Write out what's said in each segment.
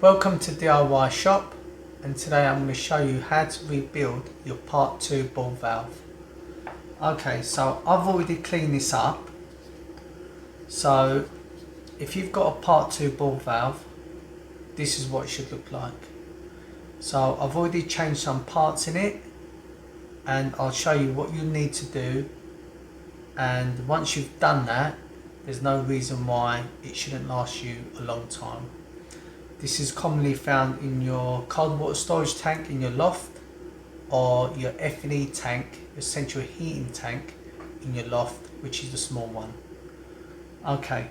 Welcome to DIY Shop, and today I'm going to show you how to rebuild your part 2 ball valve. Okay, so I've already cleaned this up. So if you've got a part 2 ball valve, this is what it should look like. So I've already changed some parts in it, and I'll show you what you need to do, and once you've done that, there's no reason why it shouldn't last you a long time. This is commonly found in your cold water storage tank in your loft, or your F&E tank, your central heating tank in your loft, which is the small one. Okay,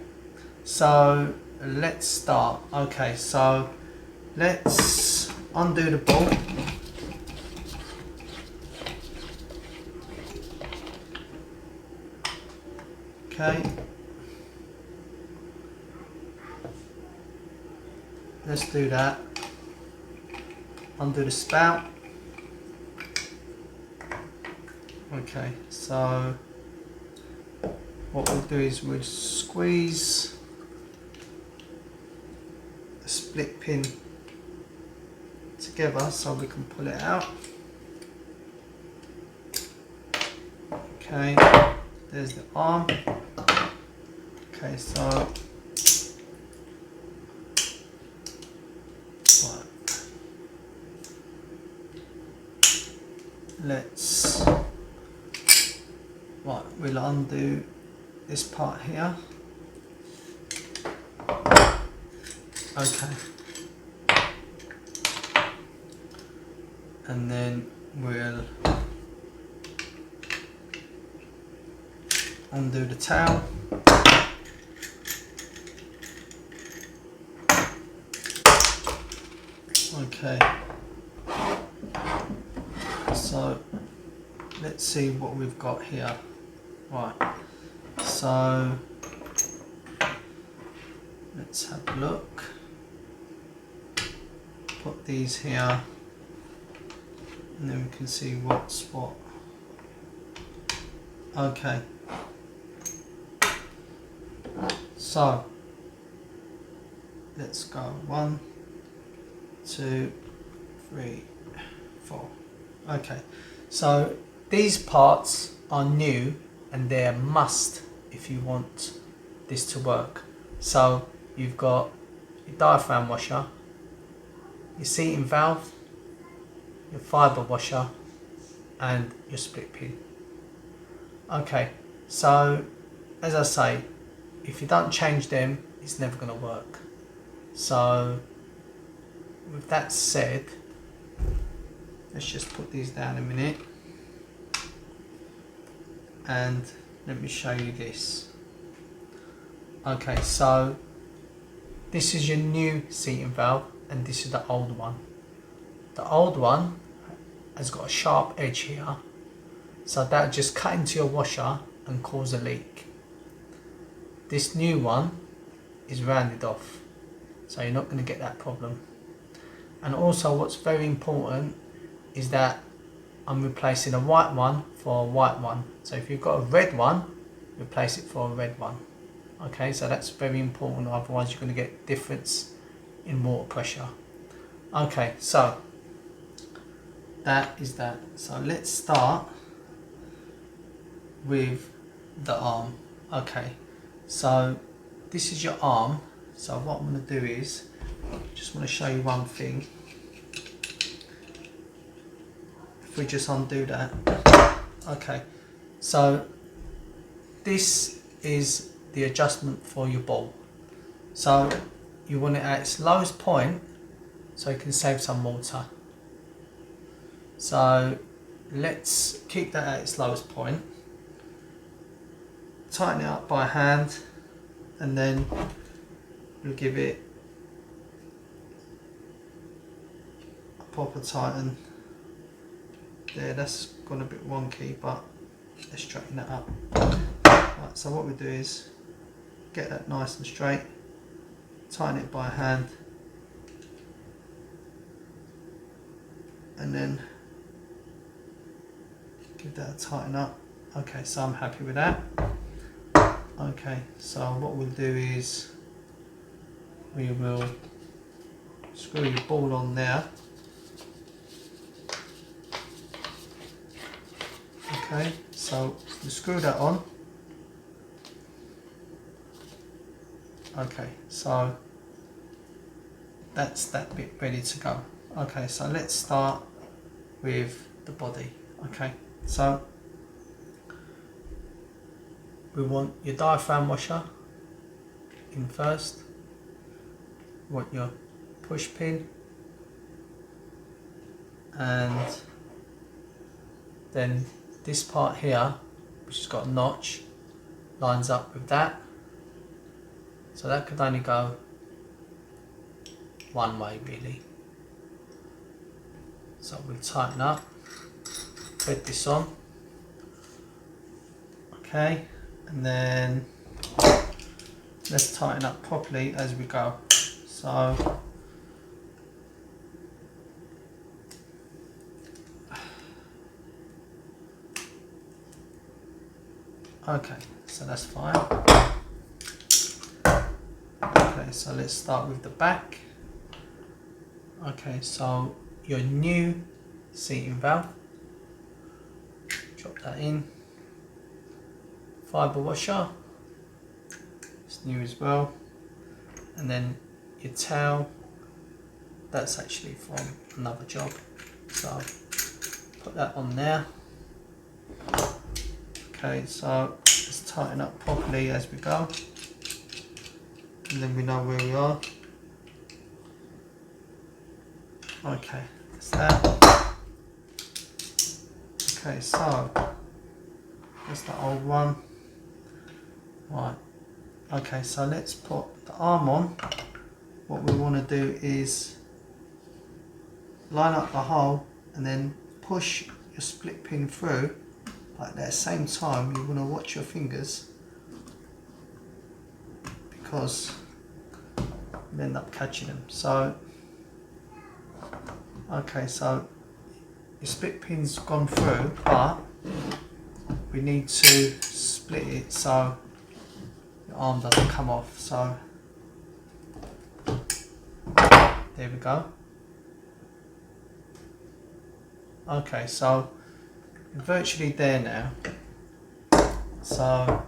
so let's start. Okay, so let's undo the bolt. Okay, let's do that. Undo the spout. Okay, so what we'll do is we'll squeeze the split pin together so we can pull it out. Okay, there's the arm. Okay, so we'll undo this part here. Okay, and then we'll undo the tail. Okay, so let's see what we've got here. Right, so let's have a look. Put these here, and then we can see what's what. Okay, so let's go 1, 2, 3, 4. Okay, so these parts are new and they're a must if you want this to work. So you've got your diaphragm washer, your seating valve, your fibre washer, and your split pin. Okay, so as I say, if you don't change them, it's never going to work. So with that said, let's just put these down a minute, and let me show you this. Okay, so this is your new seating valve, and this is the old one. The old one has got a sharp edge here, so that'll just cut into your washer and cause a leak. This new one is rounded off, so you're not going to get that problem. And also what's very important is that I'm replacing a white one for a white one. So if you've got a red one, replace it for a red one. Okay, so that's very important, otherwise you're going to get difference in water pressure. Okay, so that is that. So let's start with the arm. Okay, so this is your arm. So what I'm going to do is, just want to show you one thing. If we just undo that. Okay, so this is the adjustment for your ball. So you want it at its lowest point so you can save some water. So let's keep that at its lowest point. Tighten it up by hand, and then we'll give it a proper tighten. There, that's gone a bit wonky, but let's straighten that up. Right, so what we do is get that nice and straight, tighten it by hand, and then give that a tighten up. Okay, so I'm happy with that. Okay, so what we'll do is we will screw your ball on there. Okay, so you screw that on. Okay, so that's that bit ready to go. Okay, so let's start with the body. Okay, so we want your diaphragm washer in first. We want your push pin, and then this part here, which has got a notch, lines up with that. So that could only go one way really. So we'll tighten up, thread this on. Okay, and then let's tighten up properly as we go. So okay, so that's fine. Okay, so let's start with the back. Okay, so your new seating valve, drop that in. Fibre washer, it's new as well. And then your towel, that's actually from another job. So put that on there. Okay, so let's tighten up properly as we go. And then we know where we are. Okay, that's that. Okay, so that's the old one. Right. Okay, so let's put the arm on. What we want to do is line up the hole and then push your split pin through. But at the same time, you want to watch your fingers, because you end up catching them. So, okay, so your split pin's gone through, but we need to split it so your arm doesn't come off. So there we go. Okay, so we're virtually there now. So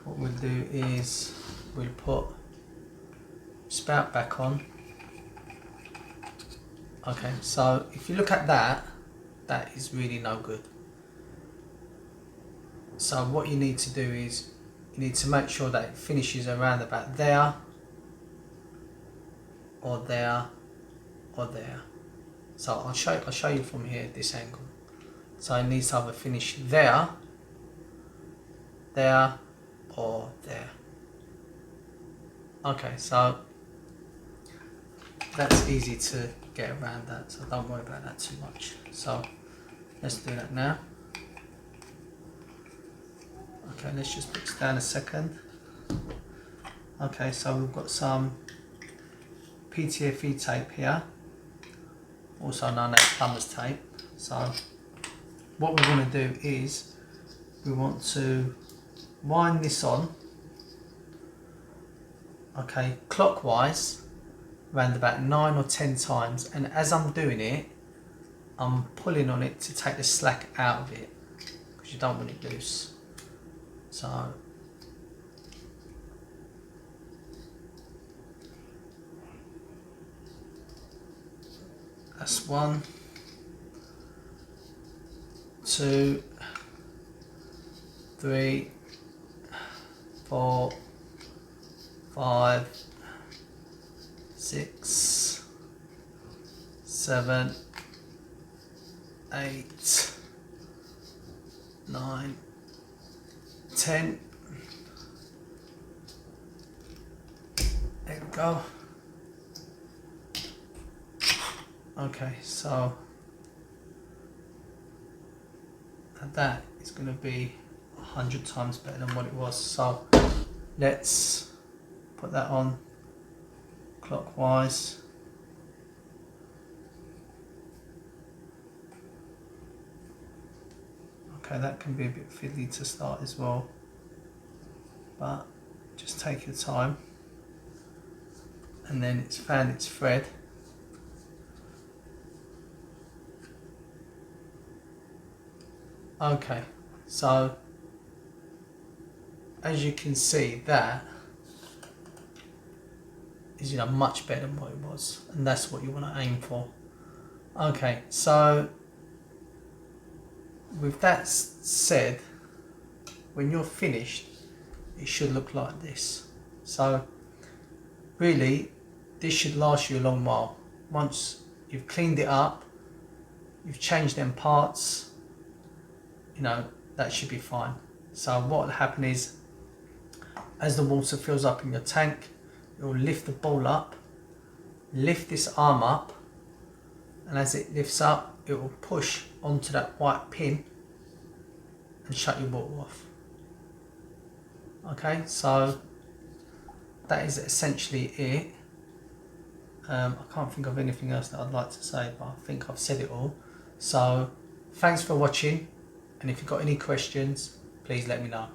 what we'll do is we'll put spout back on. Okay, so if you look at that, that is really no good. So what you need to do is you need to make sure that it finishes around about there, or there, or there. So I'll show you from here, this angle. So it needs to either finish there, there, or there. Okay, so that's easy to get around that, so don't worry about that too much. So let's do that now. Okay, let's just put this down a second. Okay, so we've got some PTFE tape here, also known as plumber's tape. So what we want to do is we want to wind this on, okay, clockwise, around about 9 or 10 times, and as I'm doing it, I'm pulling on it to take the slack out of it, because you don't want it loose. So that's 1, 2, 3, 4, 5, 6, 7, 8, 9, 10. There we go. Okay, so that is going to be 100 times better than what it was. So let's put that on clockwise. Okay, that can be a bit fiddly to start as well, but just take your time and then it's found its thread. Okay, so as you can see, that is, you know, much better than what it was, and that's what you want to aim for. Okay, so with that said, when you're finished, it should look like this. So really, this should last you a long while. Once you've cleaned it up, you've changed them parts, you know, that should be fine. So what will happen is, as the water fills up in your tank, it will lift the ball up, lift this arm up, and as it lifts up, it will push onto that white pin and shut your water off. Okay, so that is essentially it. I can't think of anything else that I'd like to say, but I think I've said it all. So thanks for watching, and if you've got any questions, please let me know.